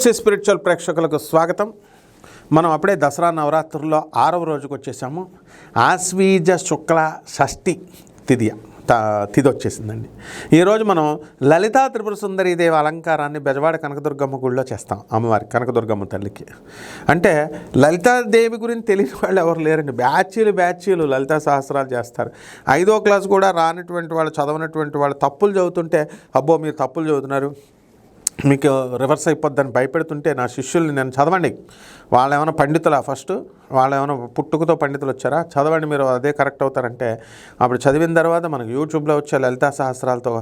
తులసి spiritual ప్రేక్షకులకు స్వాగతం. మనం అప్పుడే దసరా నవరాత్రుల్లో 6వ రోజుకు వచ్చేసాము. ఆశ్వీజ శుక్ల షష్ఠి తిథి వచ్చేసిందండి. ఈరోజు మనం లలితా త్రిపుర సుందరీదేవి అలంకారాన్ని బెజవాడ కనకదుర్గమ్మ గుడిలో చేస్తాం. అమ్మవారి కనకదుర్గమ్మ తల్లికి అంటే లలితాదేవి గురించి తెలియని వాళ్ళు ఎవరు లేరండి. బ్యాచీలు లలితా సహస్రాలు చేస్తారు. 5వ క్లాస్ కూడా రానటువంటి వాళ్ళు, చదవనటువంటి వాళ్ళు తప్పులు చదువుతుంటే అబ్బో మీరు తప్పులు చదువుతున్నారు, మీకు రివర్స్ అయిపోద్దని భయపెడుతుంటే నా శిష్యుల్ని నేను చదవండి, వాళ్ళు ఏమైనా పండితులా, ఫస్ట్ వాళ్ళు ఏమైనా పుట్టుకతో పండితులు వచ్చారా, చదవండి మీరు అదే కరెక్ట్ అవుతారంటే అప్పుడు చదివిన తర్వాత మనకు యూట్యూబ్లో వచ్చే లలితా సహస్రాలతో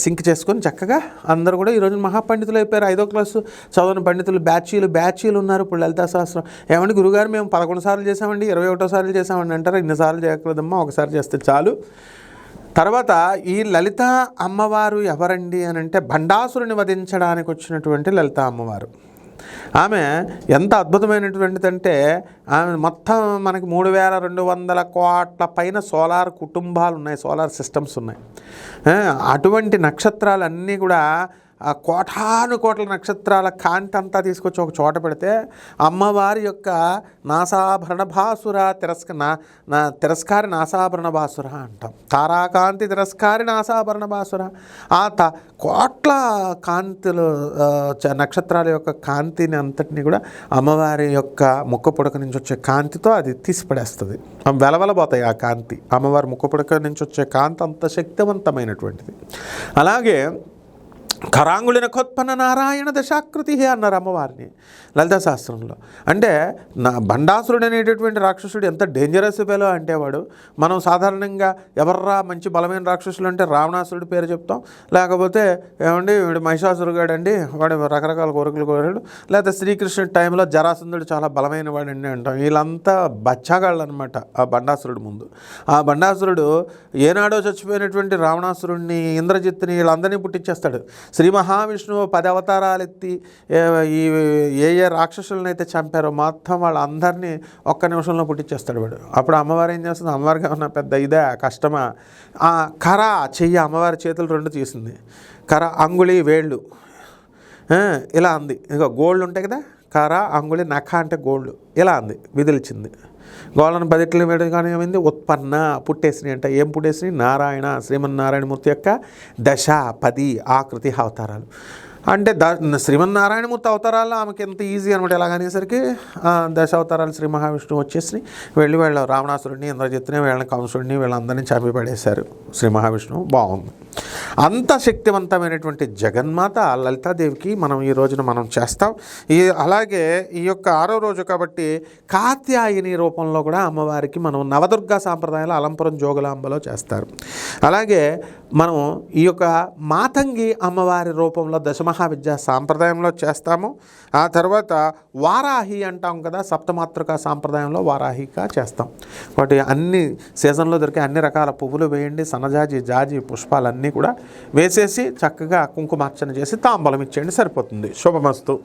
సింక్ చేసుకొని చక్కగా అందరూ కూడా ఈరోజు మహాపండితులు అయిపోయారు. 5వ క్లాసు చదవని పండితులు బ్యాచీలు ఉన్నారు. ఇప్పుడు లలితా సహస్రం ఏమండి గురుగారు మేము 11 సార్లు చేసామండి, 21 సార్లు చేసామండి అంటారు. ఇన్నిసార్లు చేయకూడదమ్మా, ఒకసారి చేస్తే చాలు. తర్వాత ఈ లలిత అమ్మవారు ఎవరండి అని అంటే భండాసురుని వధించడానికి వచ్చినటువంటి లలిత అమ్మవారు. ఆమె ఎంత అద్భుతమైనటువంటిదంటే ఆమె మొత్తం మనకి 3200 కోట్ల పైన సోలార్ కుటుంబాలు ఉన్నాయి, సోలార్ సిస్టమ్స్ ఉన్నాయి. అటువంటి నక్షత్రాలన్నీ కూడా ఆ కోటానుకోట్ల నక్షత్రాల కాంతి అంతా తీసుకొచ్చి ఒక చోట పెడితే అమ్మవారి యొక్క నాసాభరణ భాసుర తిరస్కారి నాసాభరణ భాసుర అంటాం. తారాకాంతి తిరస్కారి నాసాభరణ భాసుర. ఆ కోట్ల కాంతులు నక్షత్రాల యొక్క కాంతిని అంతటిని కూడా అమ్మవారి యొక్క ముక్క పుడక నుంచి వచ్చే కాంతితో అది తీసిపడేస్తుంది. వెలవెలబోతాయి ఆ కాంతి. అమ్మవారి ముక్క పుడక నుంచి వచ్చే కాంతి అంత శక్తివంతమైనటువంటిది. అలాగే కరాంగుళిన కొత్పన్న నారాయణ దశాకృతి అన్నారు అమ్మవారిని లలితా శాస్త్రంలో. అంటే భండాసురుడు అనేటటువంటి రాక్షసుడు ఎంత డేంజరస్ ఫెలో అంటే వాడు, మనం సాధారణంగా ఎవర్రా మంచి బలమైన రాక్షసులు అంటే రావణాసురుడి పేరు చెప్తాం, లేకపోతే ఏమండి వీడు మహిషాసురుగాడు అండి, వాడు రకరకాల కోరికలు కోరాడు, లేకపోతే శ్రీకృష్ణుడి టైంలో జరాసంధుడు చాలా బలమైన వాడండి అంటాం. వీళ్ళంతా బచ్చాగాళ్ళు అనమాట ఆ భండాసురుడు ముందు. ఆ భండాసురుడు ఏనాడో చచ్చిపోయినటువంటి రావణాసురుడిని, ఇంద్రజిత్తుని వీళ్ళందరినీ పుట్టించేస్తాడు. శ్రీ మహావిష్ణువు 10 అవతారాలు ఎత్తి ఏ రాక్షసులను అయితే చంపారో మొత్తం వాళ్ళందరినీ ఒక్క నిమిషంలో పుట్టించేస్తాడు వాడు. అప్పుడు అమ్మవారు ఏం చేస్తుంది, అమ్మవారికి ఏమన్నా పెద్ద ఇదే కష్టమా? ఆ కర చెయ్యి అమ్మవారి చేతులు 2 తీసింది, కర అంగుళి వేళ్ళు ఇలా అంది. ఇక గోల్డ్ ఉంటాయి కదా, కర అంగుళి నఖ అంటే గోల్డ్ ఇలా అంది, విదిలిచింది. గోళ్ళను 10 కిలోమీటర్ కానీ ఏమైంది ఉత్పన్న పుట్టేసినాయి అంటే ఏం పుట్టేసినాయి? నారాయణ శ్రీమన్నారాయణమూర్తి యొక్క 10 ఆకృతి అవతారాలు. అంటే శ్రీమన్నారాయణమూర్తి అవతారాల్లో ఆమెకి ఎంత ఈజీ అనమాట. ఎలాగనేసరికి 10 అవతారాలు శ్రీ మహావిష్ణువు వచ్చేసి వీళ్ళు రావణాసురుడిని, ఇంద్రజిత్తుని, వీళ్ళని కంసుడిని వీళ్ళందరినీ చంపి పడేశారు శ్రీ మహావిష్ణువు. బాగుంది. అంత శక్తివంతమైనటువంటి జగన్మాత లలితాదేవికి మనం ఈ రోజున మనం చేస్తాం. అలాగే ఈ యొక్క 6వ రోజు కాబట్టి కాత్యాయని రూపంలో కూడా అమ్మవారికి మనం నవదుర్గా సాంప్రదాయంలో అలంపురం జోగులాంబలో చేస్తారు. అలాగే మనం ఈ యొక్క మాతంగి అమ్మవారి రూపంలో దశమహావిద్యా సాంప్రదాయంలో చేస్తాము. ఆ తర్వాత వారాహి అంటాం కదా, సప్తమాతృకా సాంప్రదాయంలో వారాహిగా చేస్తాం. వాటి అన్ని సీజన్లో దొరికే అన్ని రకాల పువ్వులు వేయండి, జాజి పుష్పాలన్నీ కూడా వేసేసి చక్కగా కుంకుమార్చన చేసి తాంబూలం ఇచ్చేయండి, సరిపోతుంది. శుభమస్తు.